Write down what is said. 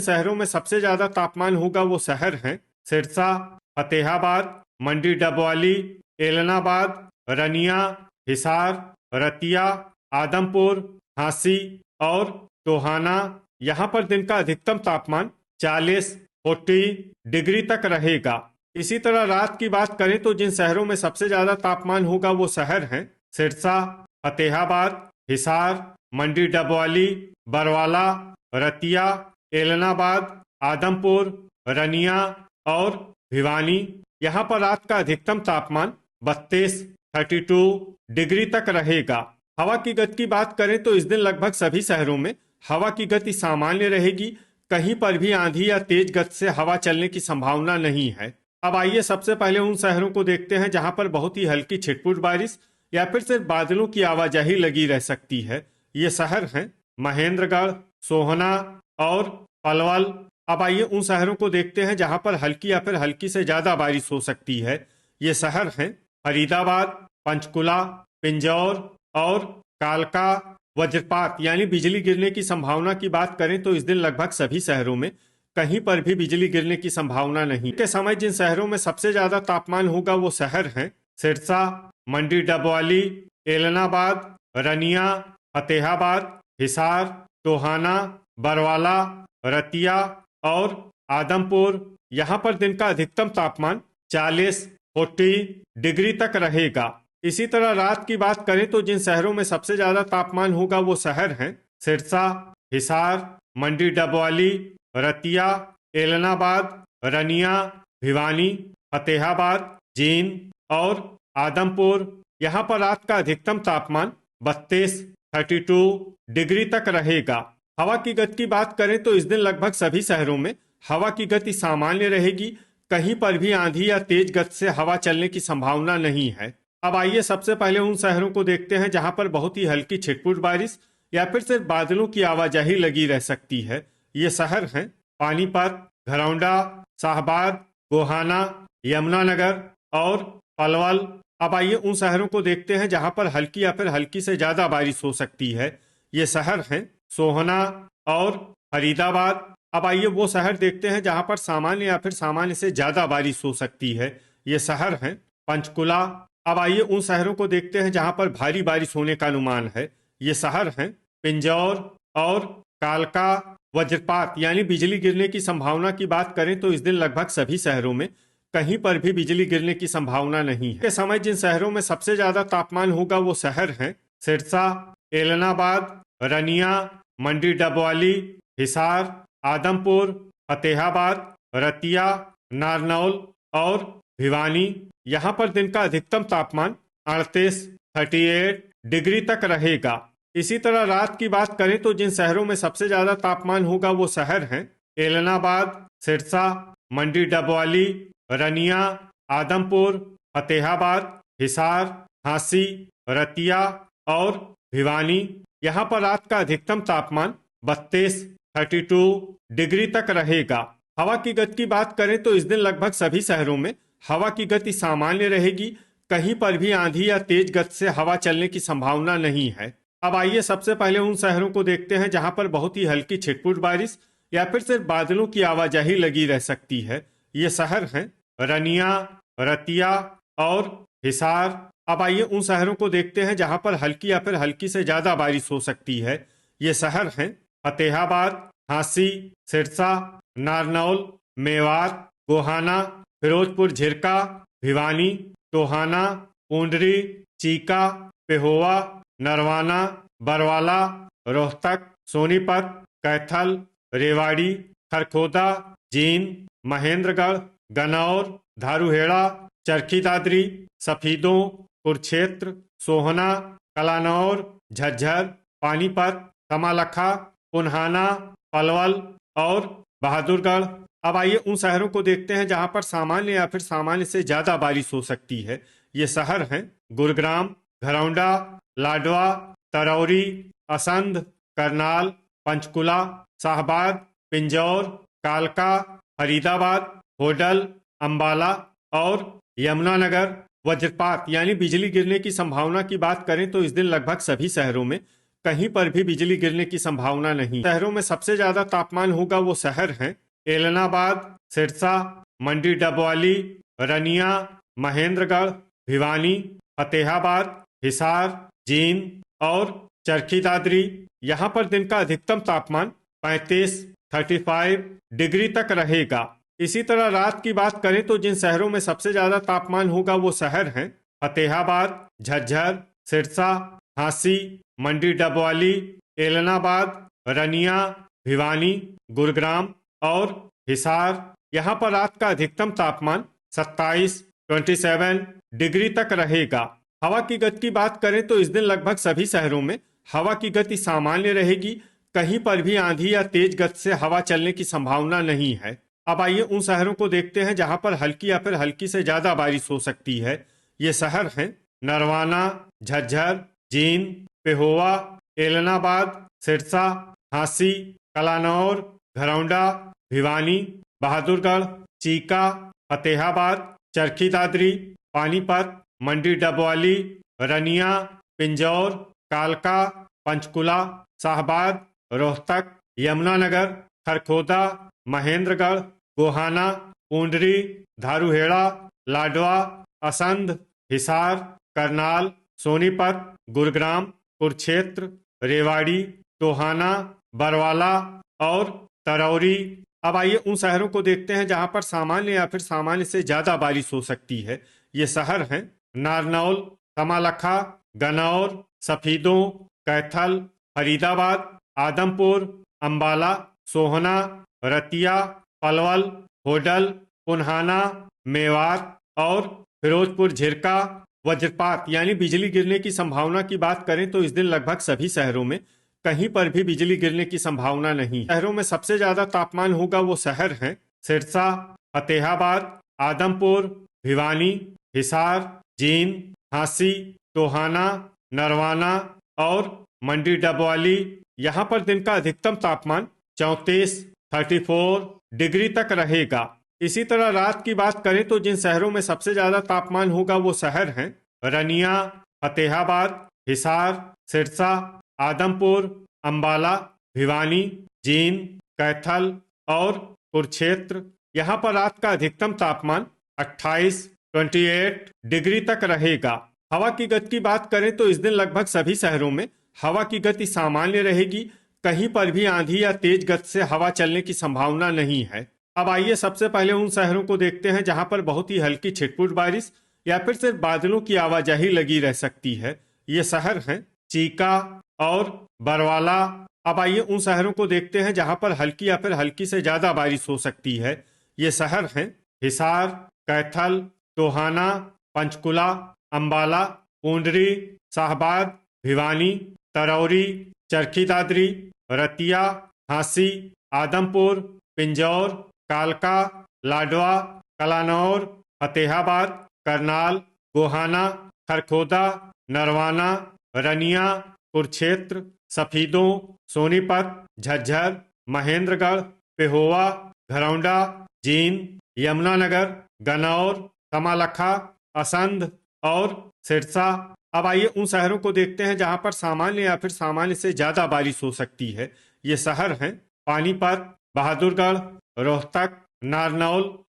शहरों में सबसे ज्यादा तापमान होगा वो शहर हैं सिरसा, फतेहाबाद, मंडी डबवाली, एलनाबाद, रनिया, हिसार, रतिया, आदमपुर, झांसी और टोहाना। यहाँ पर दिन का अधिकतम तापमान 40 डिग्री तक रहेगा। इसी तरह रात की बात करें तो जिन शहरों में सबसे ज्यादा तापमान होगा वो शहर हैं सिरसा, फतेहाबाद, हिसार, मंडी डबवाली, बरवाला, रतिया, एलनाबाद, आदमपुर, रनिया और भिवानी। यहाँ पर रात का अधिकतम तापमान 32 डिग्री तक रहेगा। हवा की गति की बात करें तो इस दिन लगभग सभी शहरों में हवा की गति सामान्य रहेगी। कहीं पर भी आंधी या तेज गति से हवा चलने की संभावना नहीं है। अब आइए सबसे पहले उन शहरों को देखते हैं जहां पर बहुत ही हल्की छिटपुट बारिश या फिर सिर्फ बादलों की आवाजाही लगी रह सकती है। ये शहर हैं महेंद्रगढ़, सोहना और पलवल। अब आइए उन शहरों को देखते हैं जहां पर हल्की या फिर हल्की से ज्यादा बारिश हो सकती है। ये शहर हैं फरीदाबाद, पंचकुला, पिंजौर और कालका। वज्रपात यानी बिजली गिरने की संभावना की बात करें तो इस दिन लगभग सभी शहरों में कहीं पर भी बिजली गिरने की संभावना नहीं के समय जिन शहरों में सबसे ज्यादा तापमान होगा वो शहर हैं सिरसा, मंडी डबवाली, एलनाबाद, रनिया, फतेहाबाद, हिसार, टोहाना, बरवाला, रतिया और आदमपुर। यहाँ पर दिन का अधिकतम तापमान 40 डिग्री तक रहेगा। इसी तरह रात की बात करें तो जिन शहरों में सबसे ज्यादा तापमान होगा वो शहर हैं सिरसा, हिसार, मंडी डबवाली, रतिया, एलनाबाद, रनिया, भिवानी, फतेहाबाद, जींद और आदमपुर। यहाँ पर रात का अधिकतम तापमान 32 डिग्री तक रहेगा। हवा की गति की बात करें तो इस दिन लगभग सभी शहरों में हवा की गति सामान्य रहेगी। कहीं पर भी आंधी या तेज गति से हवा चलने की संभावना नहीं है। अब आइए सबसे पहले उन शहरों को देखते हैं जहां पर बहुत ही हल्की छिटपुट बारिश या फिर सिर्फ बादलों की आवाजाही लगी रह सकती है। ये शहर हैं पानीपत, घरौंडा, शाहबाद, गोहाना, यमुनानगर और पलवल। अब आइए उन शहरों को देखते हैं जहां पर हल्की या फिर हल्की से ज्यादा बारिश हो सकती है। ये शहर हैं सोहना और फरीदाबाद। अब आइए वो शहर देखते हैं जहां पर सामान्य या फिर सामान्य से ज्यादा बारिश हो सकती है। ये शहर हैं पंचकुला। अब आइए उन शहरों को देखते हैं जहां पर भारी बारिश होने का अनुमान है। ये शहर हैं पिंजौर और कालका। वज्रपात यानी बिजली गिरने की संभावना की बात करें तो इस दिन लगभग सभी शहरों में कहीं पर भी बिजली गिरने की संभावना नहीं है। के समय जिन शहरों में सबसे ज्यादा तापमान होगा वो शहर हैं सिरसा, एलनाबाद, रनिया, मंडी डबवाली, हिसार, आदमपुर, फतेहाबाद, रतिया, नारनौल और भिवानी। यहाँ पर दिन का अधिकतम तापमान 38 डिग्री तक रहेगा। इसी तरह रात की बात करें तो जिन शहरों में सबसे ज्यादा तापमान होगा वो शहर हैं एलनाबाद, सिरसा, मंडी डबवाली, रनिया, आदमपुर, फतेहाबाद, हिसार, झांसी, रतिया और भिवानी। यहाँ पर रात का अधिकतम तापमान 32 डिग्री तक रहेगा। हवा की गति की बात करें तो इस दिन लगभग सभी शहरों में हवा की गति सामान्य रहेगी। कहीं पर भी आंधी या तेज गति से हवा चलने की संभावना नहीं है। अब आइए सबसे पहले उन शहरों को देखते हैं जहां पर बहुत ही हल्की छिटपुट बारिश या फिर सिर्फ बादलों की आवाजाही लगी रह सकती है। ये शहर हैं रनिया, रतिया और हिसार। अब आइए उन शहरों को देखते हैं जहां पर हल्की या फिर हल्की से ज्यादा बारिश हो सकती है। ये शहर हैं फतेहाबाद, झांसी, सिरसा, नारनौल, मेवात, गोहाना, फिरोजपुर झिरका, भिवानी, टोहाना, पूंडरी, चीका, पेहोवा, नरवाना, बरवाला, रोहतक, सोनीपत, कैथल, रेवाड़ी, खरखोदा, जींद, महेंद्रगढ़, गन्नौर, धारूहेड़ा, चरखी दादरी, सफीदों, कुरुक्षेत्र, सोहना, कलानौर, झज्जर, पानीपत, कमालखा, पुन्हाना, पलवल और बहादुरगढ़। अब आइए उन शहरों को देखते हैं जहां पर सामान्य या फिर सामान्य से ज्यादा बारिश हो सकती है। ये शहर हैं गुरुग्राम, घरौंडा, लाडवा, तरौरी, असंध, करनाल, पंचकुला, शाहबाद, पिंजौर, कालका, फरीदाबाद, होडल, अंबाला और यमुनानगर। वज्रपात यानी बिजली गिरने की संभावना की बात करें तो इस दिन लगभग सभी शहरों में कहीं पर भी बिजली गिरने की संभावना नहीं। शहरों में सबसे ज्यादा तापमान होगा वो शहर हैं एलनाबाद, सिरसा, मंडी डबवाली, रनिया, महेंद्रगढ़, भिवानी, फतेहाबाद, हिसार, जींद और चरखी दादरी। यहाँ पर दिन का अधिकतम तापमान 35 डिग्री तक रहेगा। इसी तरह रात की बात करें तो जिन शहरों में सबसे ज्यादा तापमान होगा वो शहर हैं फतेहाबाद, झज्जर, सिरसा, झांसी, मंडी डबवाली, एलनाबाद, रनिया, भिवानी, गुरुग्राम और हिसार। यहाँ पर रात का अधिकतम तापमान 27 डिग्री तक रहेगा। हवा की गति की बात करें तो इस दिन लगभग सभी शहरों में हवा की गति सामान्य रहेगी। कहीं पर भी आंधी या तेज गति से हवा चलने की संभावना नहीं है। अब आइए उन शहरों को देखते हैं जहां पर हल्की या फिर हल्की से ज्यादा बारिश हो सकती है। ये शहर हैं नरवाना, झज्जर, जींद, पेहोवा, एलनाबाद, सिरसा, झांसी, कलानौर, घरौंडा, भिवानी, बहादुरगढ़, चीका, फतेहाबाद, चरखी दादरी, पानीपत, मंडी डबवाली, रनिया, पिंजौर, कालका, पंचकुला, शाहबाद, रोहतक, यमुनानगर, खरखोदा, महेंद्रगढ़, गोहाना, पूंडरी, धारूहेड़ा, लाडवा, असंध, हिसार, करनाल, सोनीपत, गुरुग्राम, कुरुक्षेत्र, रेवाड़ी, टोहाना, बरवाला और तरौरी। अब आइए उन शहरों को देखते हैं जहां पर सामान्य या फिर सामान्य से ज्यादा बारिश हो सकती है। ये शहर हैं नारनौल, समालखा, गनौर, सफीदों, कैथल, फरीदाबाद, आदमपुर, अंबाला, सोहना, रतिया, पलवल, होडल, पुन्हाना, मेवात और फिरोजपुर झिरका। वज्रपात यानी बिजली गिरने की संभावना की बात करें तो इस दिन लगभग सभी शहरों में कहीं पर भी बिजली गिरने की संभावना नहीं। शहरों में सबसे ज्यादा तापमान होगा वो शहर हैं सिरसा, फतेहाबाद, आदमपुर, भिवानी, हिसार, जींद, झांसी, टोहाना, नरवाना और मंडी डबवाली। यहाँ पर दिन का अधिकतम तापमान 34 डिग्री तक रहेगा। इसी तरह रात की बात करें तो जिन शहरों में सबसे ज्यादा तापमान होगा वो शहर हैं रनिया, फतेहाबाद, हिसार, सिरसा, आदमपुर, अंबाला, भिवानी, जींद, कैथल और कुरुक्षेत्र। यहाँ पर रात का अधिकतम तापमान 28 डिग्री तक रहेगा। हवा की गति की बात करें तो इस दिन लगभग सभी शहरों में हवा की गति सामान्य रहेगी। कहीं पर भी आंधी या तेज गति से हवा चलने की संभावना नहीं है। अब आइए सबसे पहले उन शहरों को देखते हैं जहां पर बहुत ही हल्की छिटपुट बारिश या फिर सिर्फ बादलों की आवाजाही लगी रह सकती है। ये शहर हैं चीका और बरवाला। अब आइए उन शहरों को देखते हैं जहां पर हल्की या फिर हल्की से ज्यादा बारिश हो सकती है। ये शहर हैं हिसार, कैथल, टोहाना, पंचकुला, अंबाला, पूंडरी, शाहबाद, भिवानी, तरौरी, चरखी दादरी, रतिया, झांसी, आदमपुर, पिंजौर, कालका, लाडवा, कलानौर, फतेहाबाद, करनाल, गोहाना, खरखोदा, नरवाना, रनिया, कुरुक्षेत्र, सफीदों, सोनीपत, झज्जर, महेंद्रगढ़, पेहोवा, घरौंडा, जींद, यमुनानगर, गनौर, समालखा, असंध और सिरसा। अब आइए उन शहरों को देखते हैं जहां पर सामान्य या फिर सामान्य से ज्यादा बारिश हो सकती है। ये शहर हैं पानीपत, बहादुरगढ़, रोहतक, नारनौल,